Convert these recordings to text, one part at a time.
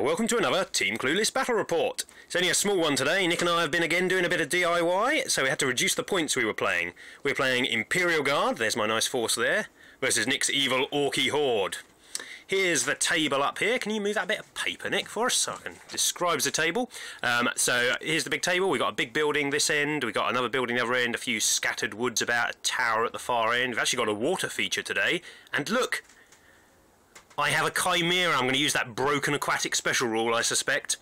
welcome to another Team Clueless Battle Report. It's only a small one today. Nick and I have been again doing a bit of DIY, so we had to reduce the points we were playing. We were playing Imperial Guard, there's my nice force there, versus Nick's evil Orky Horde. Here's the table up here. Can you move that bit of paper, Nick, for us? So I can describe the table. So here's the big table. We've got a big building this end. We've got another building the other end, a few scattered woods about, a tower at the far end. We've actually got a water feature today. And look! I have a chimera. I'm going to use that broken aquatic special rule, I suspect.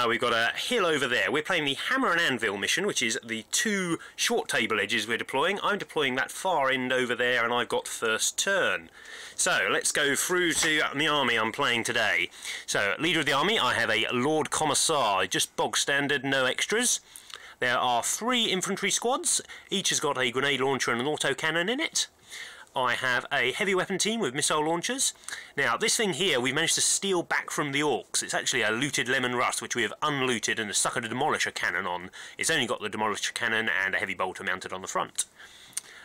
We've got a hill over there. We're playing the hammer and anvil mission, which is the two short table edges we're deploying. I'm deploying that far end over there, and I've got first turn. So let's go through to the army I'm playing today. So, leader of the army, I have a Lord Commissar, just bog standard, no extras. There are 3 infantry squads. Each has got a grenade launcher and an autocannon in it. I have a heavy weapon team with missile launchers. Now this thing here we've managed to steal back from the Orks. It's actually a looted lemon rust which we have unlooted and stuck a demolisher cannon on. It's only got the demolisher cannon and a heavy bolter mounted on the front.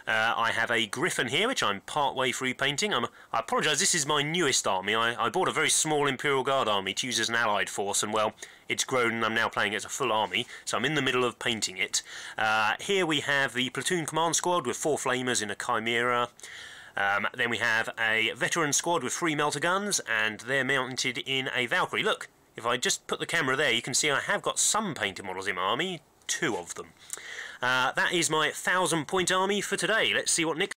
I have a Griffin here which I'm part way through painting. I apologise, this is my newest army. I bought a very small Imperial Guard army to use as an allied force, and well, it's grown and I'm now playing it as a full army, so I'm in the middle of painting it. Here we have the platoon command squad with 4 flamers in a chimera. Then we have a veteran squad with 3 melter guns, and they're mounted in a Valkyrie. Look, if I just put the camera there, you can see I have got some painted models in my army, 2 of them. That is my 1,000-point army for today. Let's see what Nick...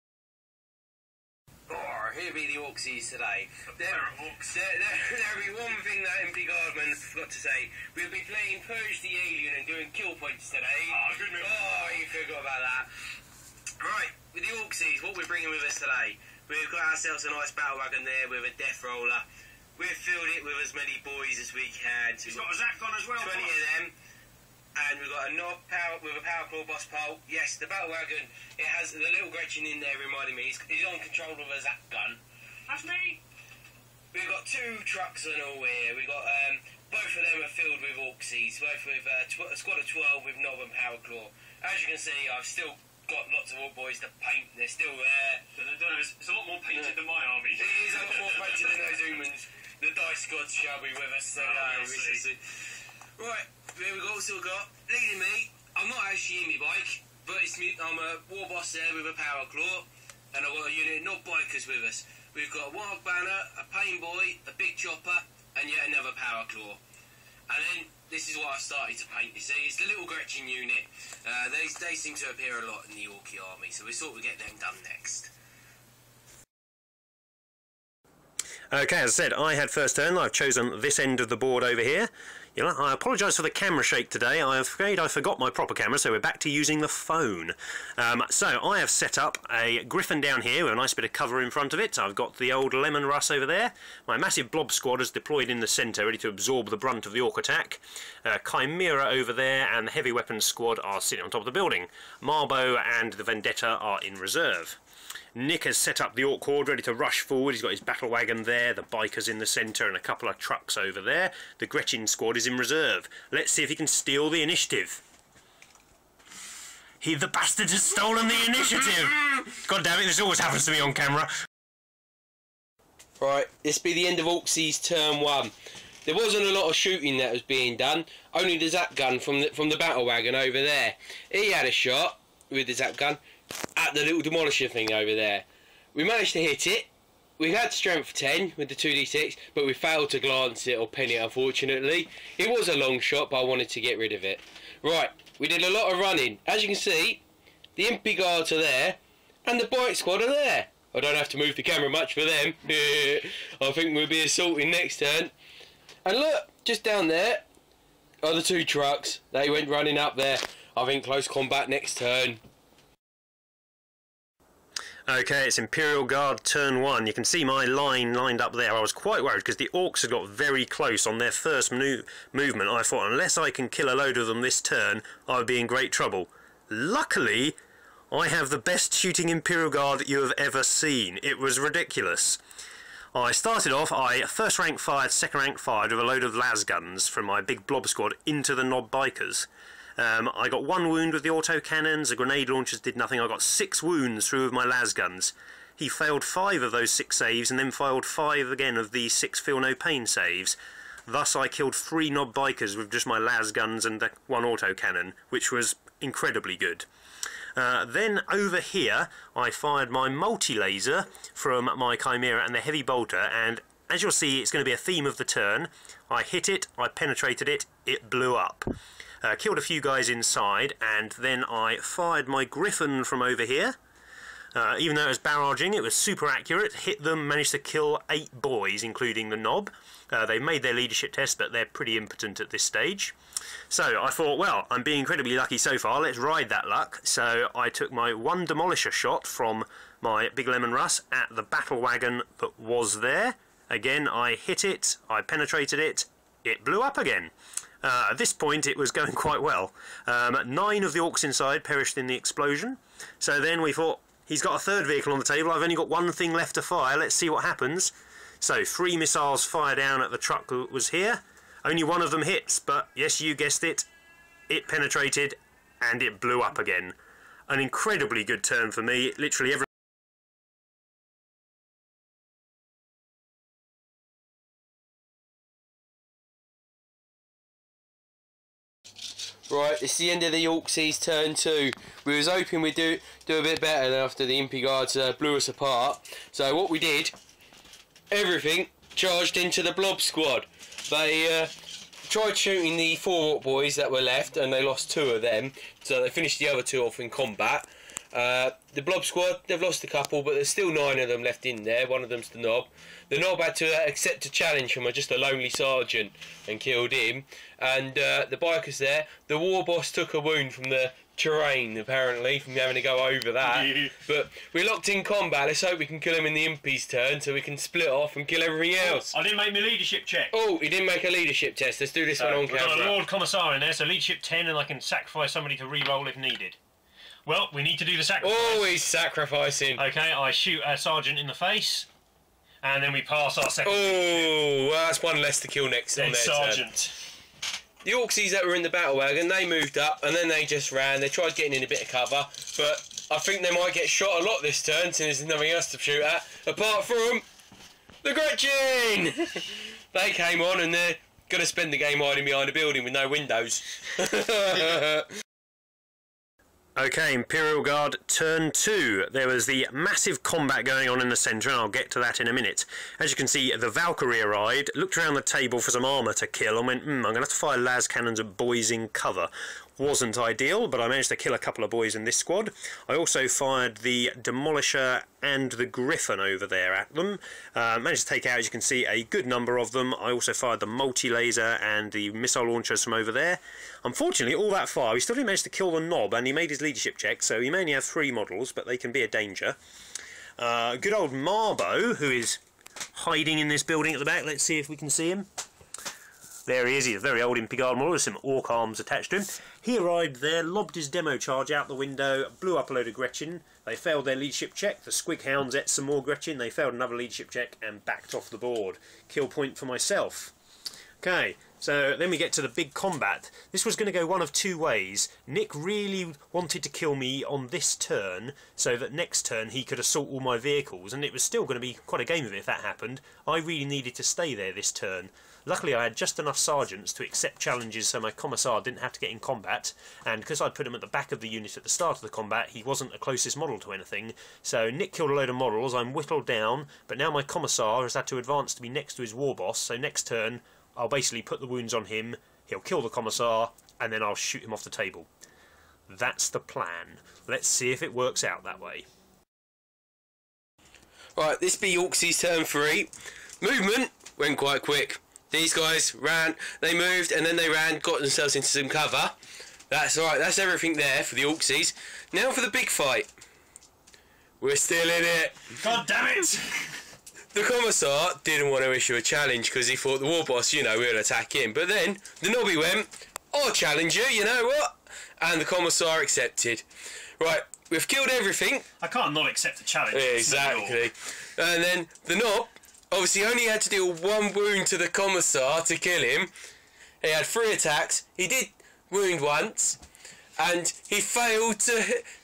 Here be the Orksies today. There'll be one thing that MP Guardman forgot to say. We'll be playing Purge the Alien and doing kill points today. Oh, you forgot about that. Right, with the Orksies, what we're bringing with us today. We've got ourselves a nice battle wagon there with a death roller. We've filled it with as many boys as we can. So it's got a Zac on as well. 20 of them. And we've got a knob power with a power claw boss pole. Yes, the battle wagon, it has the little Gretchen in there reminding me. He's on control with a Zac gun. That's me. We've got 2 trucks and all here. We've got, both of them are filled with Orksies, both with a squad of 12 with knob and power claw. As you can see, I've still got lots of Ork boys to paint. They're still there. It's a lot more painted than my army. It is a lot more painted than those humans. The dice gods shall be with us. So right, here we've also got, leading me, I'm not actually in my bike, but I'm a war boss there with a power claw, and I've got a unit of knob bikers with us. We've got a wild banner, a pain boy, a big chopper, and yet another power claw. And then, this is what I've started to paint, you see, it's the little Gretchen unit. They seem to appear a lot in the Orky army, so we thought we'd get them done next. Okay, as I said, I had first turn. I've chosen this end of the board over here. You know, I apologise for the camera shake today. I'm afraid I forgot my proper camera, so we're back to using the phone. So I have set up a Griffin down here with a nice bit of cover in front of it. I've got the old lemon rust over there. My massive blob squad is deployed in the centre, ready to absorb the brunt of the Ork attack. Chimera over there, and the heavy weapons squad are sitting on top of the building. Marbo and the Vendetta are in reserve. Nick has set up the Ork Horde ready to rush forward. He's got his battle wagon there, the bikers in the centre, and a couple of trucks over there. The Gretchen squad is in reserve. Let's see if he can steal the initiative. The bastard has stolen the initiative! God damn it, this always happens to me on camera. Right, this be the end of Orksies turn 1. There wasn't a lot of shooting that was being done, only the Zac gun from the battle wagon over there. He had a shot with the Zac gun at the little demolisher thing over there. We managed to hit it. We've had strength 10 with the 2d6, but we failed to glance it or pin it, unfortunately. It was a long shot, but I wanted to get rid of it. Right, we did a lot of running. As you can see, the MP Guards are there, and the bike squad are there. I don't have to move the camera much for them. I think we'll be assaulting next turn. And look, just down there are the 2 trucks. They went running up there. I think close combat next turn. Okay, it's Imperial Guard turn 1. You can see my line lined up there. I was quite worried because the Orks had got very close on their first movement. I thought, unless I can kill a load of them this turn, I would be in great trouble. Luckily, I have the best shooting Imperial Guard you have ever seen. It was ridiculous. I started off, I first rank fired, second rank fired with a load of las guns from my big blob squad into the knob bikers. I got 1 wound with the autocannons, the grenade launchers did nothing. I got 6 wounds through with my las guns. He failed 5 of those 6 saves and then failed 5 again of the 6 feel no pain saves. Thus I killed 3 knob bikers with just my las guns and the 1 autocannon, which was incredibly good. Then over here I fired my multi-laser from my Chimera and the heavy bolter, and as you'll see it's going to be a theme of the turn. I hit it, I penetrated it, it blew up. Killed a few guys inside, and then I fired my Griffin from over here. Even though it was barraging, it was super accurate, hit them, managed to kill 8 boys, including the knob. They made their leadership test, but they're pretty impotent at this stage. So I thought, well, I'm being incredibly lucky so far, let's ride that luck. So I took my 1 demolisher shot from my Big Lemon Russ at the battle wagon that was there. Again, I hit it, I penetrated it, it blew up again. At this point it was going quite well. 9 of the orcs inside perished in the explosion. So then we thought, he's got a 3rd vehicle on the table, I've only got 1 thing left to fire, let's see what happens. So 3 missiles fire down at the truck that was here. Only 1 of them hits, but yes, you guessed it, it penetrated and it blew up again. An incredibly good turn for me, literally every... Right, it's the end of the Orksies turn 2. We was hoping we'd do a bit better after the Impy Guards blew us apart. So what we did, everything charged into the blob squad. They tried shooting the 4 orc boys that were left, and they lost 2 of them. So they finished the other 2 off in combat. The blob squad, they've lost a couple, but there's still 9 of them left in there. 1 of them's the knob. The knob had to accept a challenge from just a lonely sergeant and killed him. And the bikers there, the war boss took a wound from the terrain, apparently, from having to go over that. But we're locked in combat. Let's hope we can kill him in the Impy's turn so we can split off and kill everything else. I didn't make my leadership check. Oh, he didn't make a leadership test. Let's do this one on We've camera. got a Lord Commissar in there, so leadership 10, and I can sacrifice somebody to re-roll if needed. Well, we need to do the sacrifice. Oh, he's sacrificing. Okay, I shoot a sergeant in the face, and then we pass our second. Oh, well, that's 1 less to kill next on Then their sergeant. turn. The Orksies that were in the battle wagon, they moved up, and then they just ran. They tried getting in a bit of cover, but I think they might get shot a lot this turn since there's nothing else to shoot at, apart from the Gretchen! They came on, and they're going to spend the game hiding behind a building with no windows. Okay, Imperial Guard turn 2. There was the massive combat going on in the centre, and I'll get to that in a minute. As you can see, the Valkyrie arrived, looked around the table for some armour to kill, and went, I'm going to have to fire las cannons at boys in cover. Wasn't ideal, but I managed to kill a couple of boys in this squad. I also fired the Demolisher and the Griffin over there at them. Managed to take out, as you can see, a good number of them. I also fired the multi-laser and the missile launchers from over there. Unfortunately, all that far, we still didn't manage to kill the knob, and he made his leadership check, so he may only have 3 models, but they can be a danger. Good old Marbo, who is hiding in this building at the back. Let's see if we can see him. There he is, he's a very old Impy Guard model with some orc arms attached to him. He arrived there, lobbed his demo charge out the window, blew up a load of Gretchen. They failed their leadership check. The Squig Hounds ate some more Gretchen. They failed another leadership check and backed off the board. Kill point for myself. Okay, so then we get to the big combat. This was going to go one of 2 ways. Nick really wanted to kill me on this turn so that next turn he could assault all my vehicles, and it was still going to be quite a game of it if that happened. I really needed to stay there this turn. Luckily I had just enough sergeants to accept challenges so my commissar didn't have to get in combat, and because I'd put him at the back of the unit at the start of the combat, he wasn't the closest model to anything. So Nick killed a load of models, I'm whittled down, but now my commissar has had to advance to be next to his war boss, so next turn I'll basically put the wounds on him, he'll kill the commissar, and then I'll shoot him off the table. That's the plan. Let's see if it works out that way. Right, this be Orksies turn 3. Movement went quite quick. These guys ran, they moved, and then they ran, got themselves into some cover. That's right, that's everything there for the Orksies. Now for the big fight. We're still in it. God damn it! The commissar didn't want to issue a challenge because he thought the war boss, you know, would attack him. But then the nobby went, I'll challenge you, you know what? And the commissar accepted. Right, we've killed everything. I can't not accept the challenge. Exactly. And then the knob obviously only had to deal 1 wound to the commissar to kill him. He had 3 attacks. He did wound once, and he failed to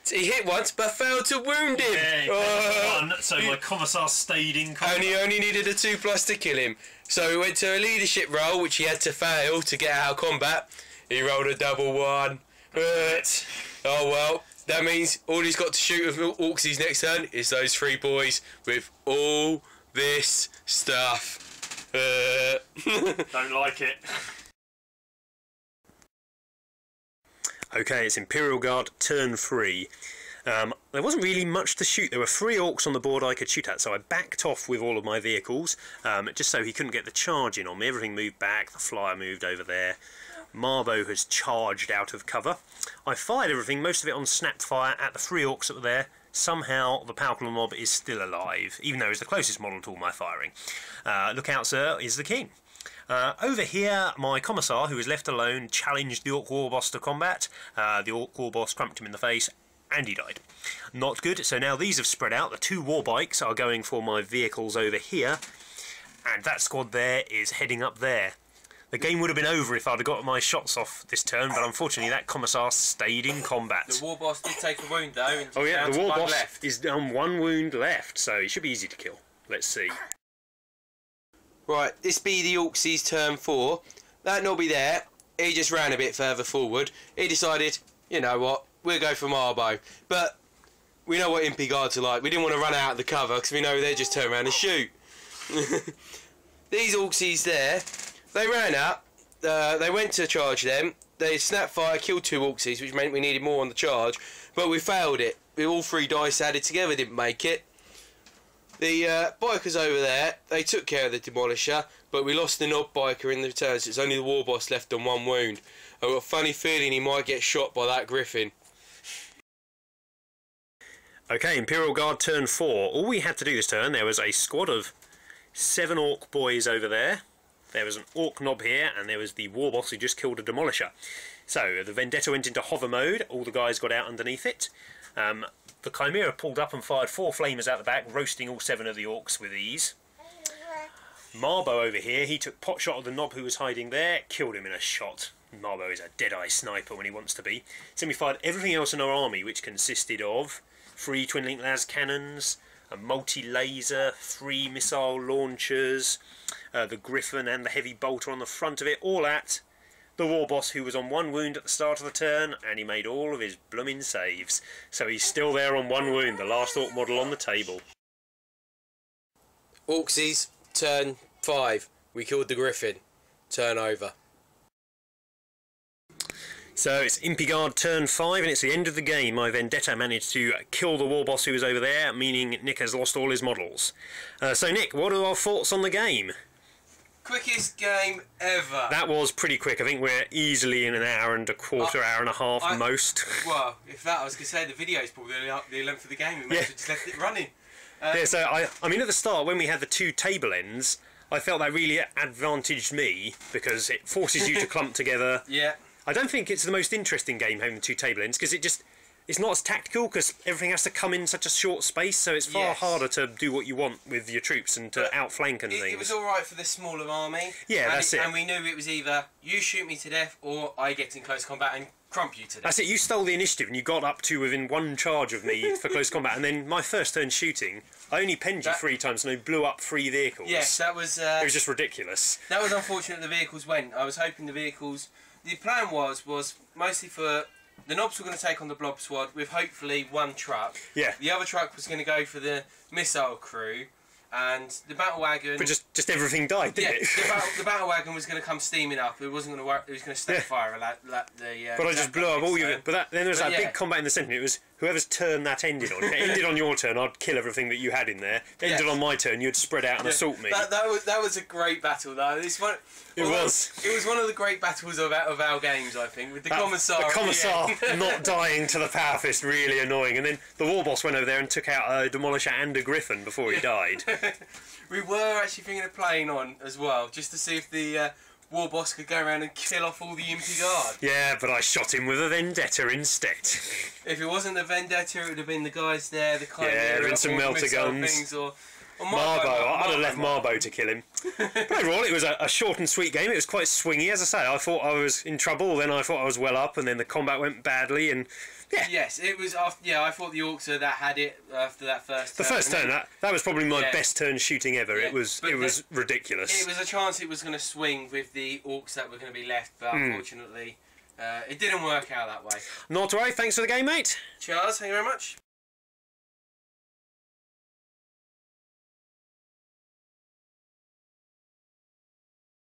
he hit once, but failed to wound him. Yeah, one, so my commissar stayed in combat. And he only needed a 2+ to kill him. So we went to a leadership role, which he had to fail to get out of combat. He rolled a double 1. But, oh well. That means all he's got to shoot with Orksies next turn is those 3 boys with all this stuff. Don't like it. Okay, it's Imperial Guard turn 3. There wasn't really much to shoot. There were 3 orcs on the board I could shoot at, so I backed off with all of my vehicles, just so he couldn't get the charge in on me. Everything moved back, the flyer moved over there. Marbo has charged out of cover. I fired everything, most of it on snap fire, at the 3 orcs that were there. Somehow the powerful mob is still alive, even though it's the closest model to all my firing. Look out, sir, is the king. Over here, my commissar, who was left alone, challenged the Orc War Boss to combat. The Orc War Boss crumped him in the face, and he died. Not good, so now these have spread out. The 2 war bikes are going for my vehicles over here, and that squad there is heading up there. The game would have been over if I'd have got my shots off this turn, but unfortunately that commissar stayed in combat. The war boss did take a wound though. And oh yeah, the war boss is down 1 wound left, so he should be easy to kill. Let's see. Right, this be the Orksies turn 4. That nobby there, he just ran a bit further forward. He decided, you know what, we'll go for Marbo. But we know what Impy Guards are like. We didn't want to run out of the cover because we know they just turn around and shoot. These Orksies there, they ran up, they went to charge them, they snap fire, killed 2 Orksies, which meant we needed more on the charge, but we failed it. We all 3 dice added together didn't make it. The bikers over there, they took care of the demolisher, but we lost the knob biker in the return, so it's only the war boss left on 1 wound. I've got a funny feeling he might get shot by that griffin. Okay, Imperial Guard turn 4. All we had to do this turn, there was a squad of 7 orc boys over there. There was an orc knob here, and there was the war boss who just killed a demolisher. So the Vendetta went into hover mode, all the guys got out underneath it. The Chimera pulled up and fired 4 flamers out the back, roasting all 7 of the orcs with ease. Marbo over here, he took pot shot of the knob who was hiding there, killed him in a shot. Marbo is a dead-eye sniper when he wants to be. So we fired everything else in our army, which consisted of 3 twin-link las cannons, a multi-laser, 3 missile launchers, the Griffin and the heavy bolter on the front of it, all at the war boss who was on 1 wound at the start of the turn, and he made all of his blooming saves. So he's still there on 1 wound, the last orc model on the table. Orksies, turn 5. We killed the Griffin. Turn over. So it's Impy Guard turn 5, and it's the end of the game. My Vendetta managed to kill the war boss who was over there, meaning Nick has lost all his models. So Nick, what are our thoughts on the game? Quickest game ever. That was pretty quick. I think we're easily in an hour and a quarter, hour and a half most. Well, if that, I was going to say the video's probably the length of the game. We might have just left it running. Yeah, so I mean at the start when we had the 2 table ends, I felt that really advantaged me because it forces you to clump together. Yeah. I don't think it's the most interesting game having the 2 table ends because it's not as tactical because everything has to come in such a short space, so it's far harder to do what you want with your troops and to outflank and things. It was alright for the smaller army. Yeah, that's it. And we knew it was either you shoot me to death or I get in close combat and crump you to death. That's it, you stole the initiative and you got up to within 1 charge of me for close combat, and then my first turn shooting, I only penned you 3 times and I blew up 3 vehicles. Yes, that was... it was just ridiculous. That was unfortunate the vehicles went. I was hoping the vehicles... The plan was mostly for... The knobs were going to take on the blob squad with hopefully 1 truck. Yeah. The other truck was going to go for the missile crew, and the battle wagon. But just everything died, didn't it? the battle wagon was going to come steaming up. It wasn't going to work. It was going to stay fire. But I just blew up all your. But then there was that big combat in the centre. It was whoever's turn that ended on. If it ended on your turn, I'd kill everything that you had in there. If it ended on my turn, you'd spread out and assault me. That was a great battle, though. It was one of the great battles of our games, I think, with the commissar. The commissar not dying to the power fist, really annoying. And then the war boss went over there and took out a demolisher and a griffin before he died. We were actually thinking of playing on as well, just to see if the war boss could go around and kill off all the Impy Guard. Yeah, but I shot him with a Vendetta instead. If it wasn't the Vendetta, it would have been the guys there, the Chimera, and some melter guns. Things, or Marbo. I'd have left Marbo to kill him. But overall, it was a short and sweet game. It was quite swingy, as I say. I thought I was in trouble, then I thought I was well up, and then the combat went badly, and yeah. Yes, it was. After, yeah, I thought the Orcs that had it after that first. The first turn, that was probably my best turn shooting ever. Yeah, it was ridiculous. It was a chance it was going to swing with the Orcs that were going to be left, but unfortunately, it didn't work out that way. Not to worry. Thanks for the game, mate. Charles, thank you very much.